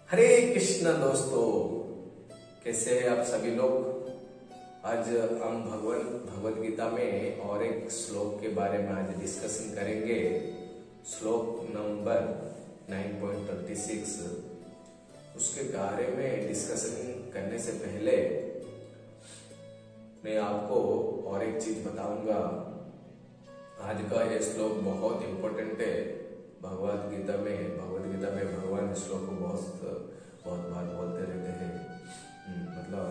हरे कृष्ण दोस्तों, कैसे हैं आप सभी लोग। आज हम भगवद गीता में और एक श्लोक के बारे में आज डिस्कशन करेंगे। श्लोक नंबर 9.36। उसके बारे में डिस्कशन करने से पहले मैं आपको और एक चीज बताऊंगा। आज का ये श्लोक बहुत इंपॉर्टेंट है। भगवद गीता में भगवान इस श्लोक को बहुत बार बोलते रहते हैं। मतलब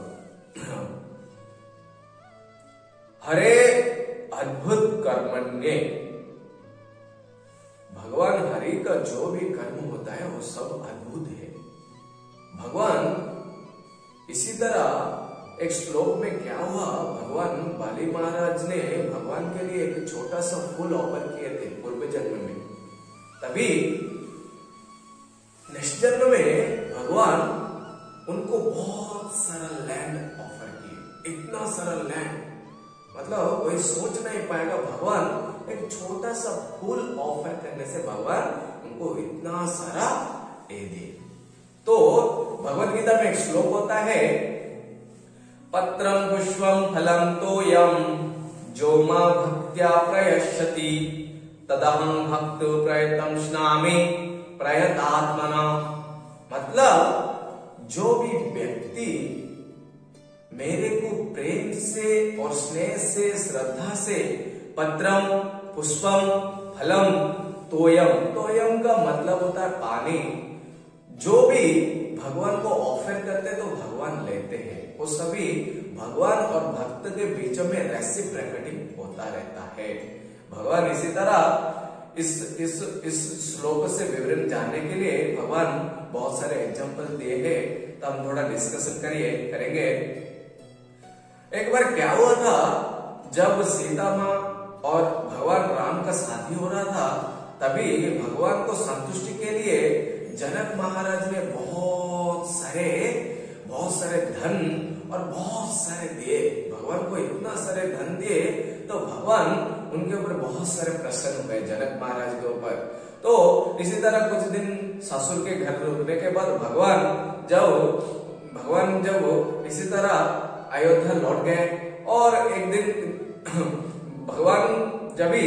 हरे अद्भुत कर्मण्ये, भगवान हरि का जो भी कर्म होता है वो सब अद्भुत है। भगवान इसी तरह एक श्लोक में क्या हुआ, भगवान बाली महाराज ने भगवान के लिए एक छोटा सा फूल ऑफर किए थे पूर्व जन्म में। तभी नेक्स्ट जन्म में भगवान उनको बहुत सारा लैंड ऑफर किए। इतना सारा लैंड, मतलब कोई सोच नहीं पाएगा। भगवान एक छोटा सा फूल ऑफर करने से भगवान उनको इतना सारा दे दे। तो भगवद गीता में एक श्लोक होता है, पत्रम पुष्पम फलम तोयम जो मां भक्त्या प्रयश्यति तदहं भक्त प्रयतम स्नामि प्रयतात्मना। मतलब जो भी व्यक्ति मेरे को प्रेम से और स्नेह से श्रद्धा से पत्रम पुष्पम फलम तोयम का मतलब होता है पानी। जो भी भगवान को ऑफर करते तो भगवान लेते हैं। वो सभी भगवान और भक्त के बीच में रेसिप्रोकेटिंग होता रहता है। भगवान इसी तरह इस श्लोक से विवरण जानने के लिए भगवान बहुत सारे एग्जाम्पल दिए हैं। तो हम थोड़ा डिस्कशन करेंगे। एक बार क्या हुआ था, जब सीता माँ और भगवान राम का शादी हो रहा था, तभी भगवान को संतुष्टि के लिए जनक महाराज ने बहुत सारे धन और बहुत सारे दिए। भगवान को इतना सारे धन दिए तो भगवान उनके ऊपर बहुत सारे प्रसन्न हुए, जनक महाराज के ऊपर। तो इसी तरह कुछ दिन ससुर के घर रुकने के बाद भगवान जब इसी तरह अयोध्या लौट गए। और एक दिन भगवान जब भी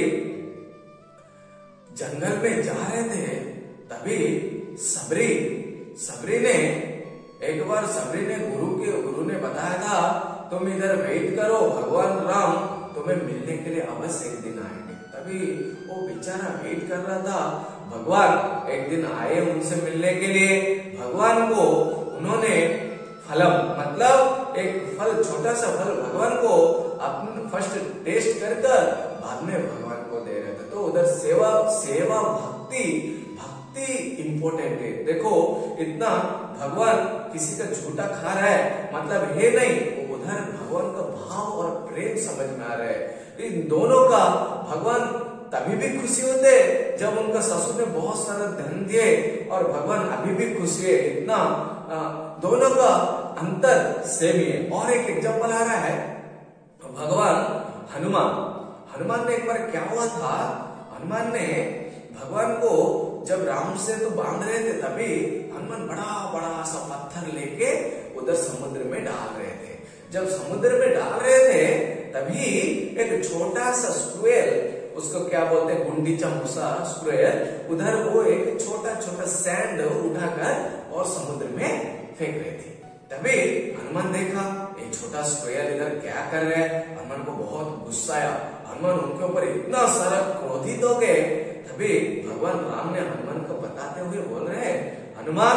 जंगल में जा रहे थे, तभी सबरी ने गुरु ने बताया था, तुम इधर वेट करो, भगवान राम तुम्हें मिलने के लिए अवश्य एक दिन आएंगे। तभी वो बेचारा वेट कर रहा था। भगवान एक दिन आए उनसे मिलने के लिए। भगवान को उन्होंने फलम, मतलब एक फल, छोटा सा फल भगवान को अपने फर्स्ट टेस्ट कर बाद में भगवान को दे रहे थे। तो उधर सेवा भक्ति इंपॉर्टेंट है। देखो, इतना भगवान किसी का झूठा खा रहा है मतलब है नहीं, वो उधर भगवान का भाव और प्रेम समझ में आ रहा है। इन दोनों का भगवान तभी भी खुशी होते जब उनका ससुर ने बहुत सारा धन दिए, और भगवान अभी भी खुशी है। इतना दोनों का अंतर सेम ही है। और एक एग्जांपल आ रहा है, भगवान हनुमान ने एक बार क्या हुआ था, हनुमान ने भगवान को जब राम से तो बांध रहे थे, तभी हनुमान बड़ा सा पत्थर लेके उधर समुद्र में डाल रहे थे। जब समुद्र में डाल रहे थे, तभी एक छोटा सा स्क्वेल, उसको क्या बोलते हैं, गुंडीचा मूसा स्क्वेल, उधर वो एक छोटा सैंड उठाकर और समुद्र में फेंक रहे थे। तभी हनुमान देखा एक छोटा स्क्वेल इधर क्या कर रहे हैं। हनुमान को बहुत गुस्सा आया। हनुमान उनके ऊपर इतना सारा क्रोधित हो गए। तभी भगवान राम ने हनुमान को बताते हुए बोल रहे हैं, हनुमान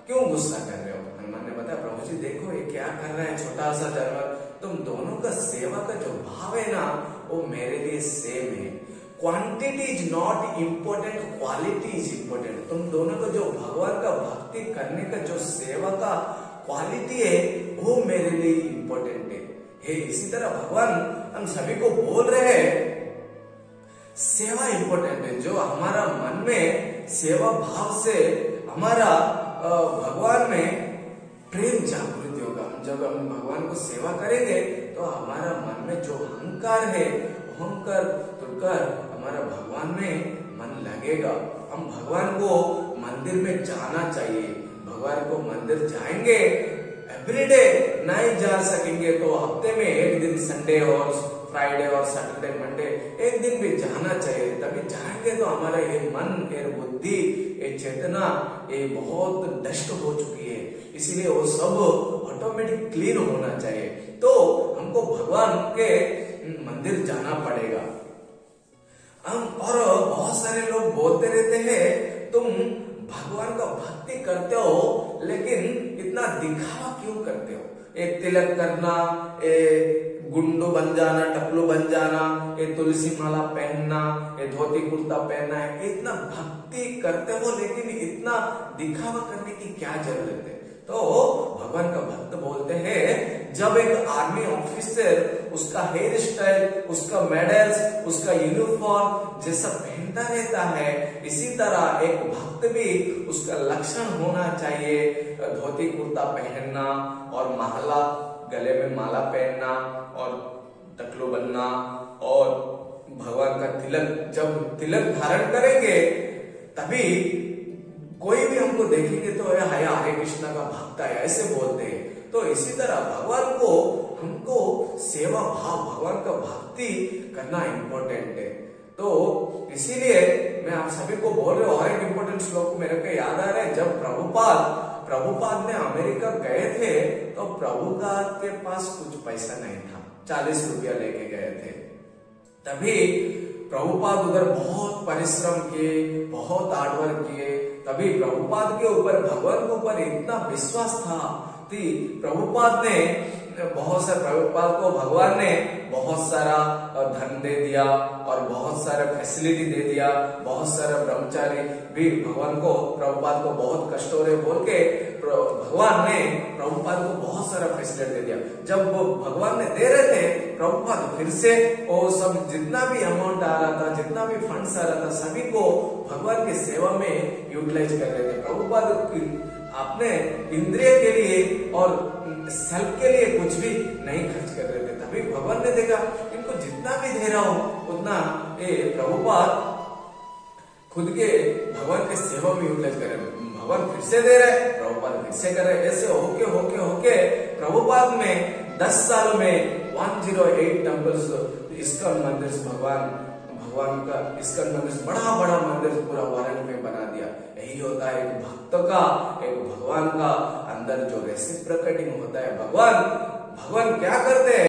क्यों गुस्सा कर रहे हो। हनुमान ने बताया, प्रभु जी देखो ये क्या कर रहा है छोटा सा जानवर। तुम दोनों का सेवा का जो भाव है ना, वो मेरे लिए सेम है। Quantity is not important, quality is important. तुम दोनों का जो भगवान का भक्ति करने का जो सेवा का क्वालिटी है, वो मेरे लिए इम्पोर्टेंट है। इसी तरह भगवान हम सभी को बोल रहे हैं, सेवा इंपॉर्टेंट है। जो हमारा मन में सेवा भाव से हमारा भगवान में प्रेम जागृति होगा। जब हम भगवान को सेवा करेंगे तो हमारा मन में जो अहंकार है, अहंकार तुड़कर हमारा भगवान में मन लगेगा। हम भगवान को मंदिर में जाना चाहिए, भगवान को मंदिर जाएंगे, एवरीडे नहीं जा सकेंगे तो हफ्ते में एक दिन संडे और फ्राइडे और सैटरडे मंडे एक दिन भी जाना चाहिए। तभी जाएंगे तो हमारा ये मन, ये बुद्धि, ये चेतना ये बहुत डस्ट हो चुकी है, इसीलिए वो सब ऑटोमेटिक क्लीन होना चाहिए। तो हमको भगवान के मंदिर जाना पड़ेगा। और बहुत सारे लोग बोलते रहते हैं तुम भगवान का भक्ति करते हो लेकिन इतना दिखावा क्यों करते हो? एक तिलक करना, गुंडू बन जाना, टपलू बन जाना, ये तुलसी माला पहनना, ये धोती कुर्ता पहनना है, इतना भक्ति करते हो लेकिन इतना दिखावा करने की क्या जरूरत है? तो भगवान का भक्त बोलते हैं जब एक आर्मी ऑफिसर उसका हेयर स्टाइल, उसका मेडल्स, उसका यूनिफॉर्म जैसा पहनता रहता है, इसी तरह एक भक्त भी उसका लक्षण होना चाहिए, धोती कुर्ता पहनना और माला, गले में माला पहनना और टकलू बनना और भगवान का तिलक, जब तिलक धारण करेंगे तभी कोई भी हमको देखेंगे तो हरे कृष्ण का भक्त है ऐसे बोलते हैं। तो इसी तरह भगवान को हमको सेवा भाव, भगवान का भक्ति करना इम्पोर्टेंट है। तो इसीलिए मैं आप सभी को बोल रहा हूँ, और एक इम्पोर्टेंट श्लोक मेरे को याद आ रहा है, जब प्रभुपाद ने अमेरिका गए थे तो प्रभुपाद के पास कुछ पैसा नहीं था, 40 रुपया लेके गए थे। तभी प्रभुपाद उधर बहुत परिश्रम किए, बहुत हार्डवर्क किए, तभी प्रभुपाद के ऊपर, भगवान के ऊपर इतना विश्वास था कि प्रभुपाद को भगवान ने बहुत सारा धन दे दिया और बहुत सारा फैसिलिटी दे दिया, बहुत सारा ब्रह्मचारी भी प्रभुपाद को बहुत कष्ट हो रहे बोल के भगवान ने प्रभुपाद को बहुत सारा फैसिलिटी दे दिया। जब वो भगवान ने दे रहे थे, प्रभुपाद फिर से वो सब जितना भी अमाउंट आ रहा था, जितना भी फंड्स आ रहा था, सभी को भगवान की सेवा में यूटिलाइज कर रहे थे। प्रभुपाद अपने इंद्रिय के लिए और सेल्फ के लिए कुछ भी नहीं खर्च कर रहे थे। तभी भगवान ने देखा इनको जितना भी दे रहा हूं उतना ये प्रभुपाद खुद के भगवान के सेवा में यूटिलाइज कर रहे। भगवान फिर से दे रहे, प्रभुपाद फिर से कर रहे, ऐसे होके प्रभुपाद में 10 साल में 108 टेम्पल्स, इस्कॉन मंदिर, भगवान का इस्कॉन मंदिर, बड़ा मंदिर पूरा वाराणसी में बना दिया। यही होता है एक भक्त का, एक भगवान का अंदर जो रेसिप्रोकेटिंग होता है। भगवान क्या करते हैं?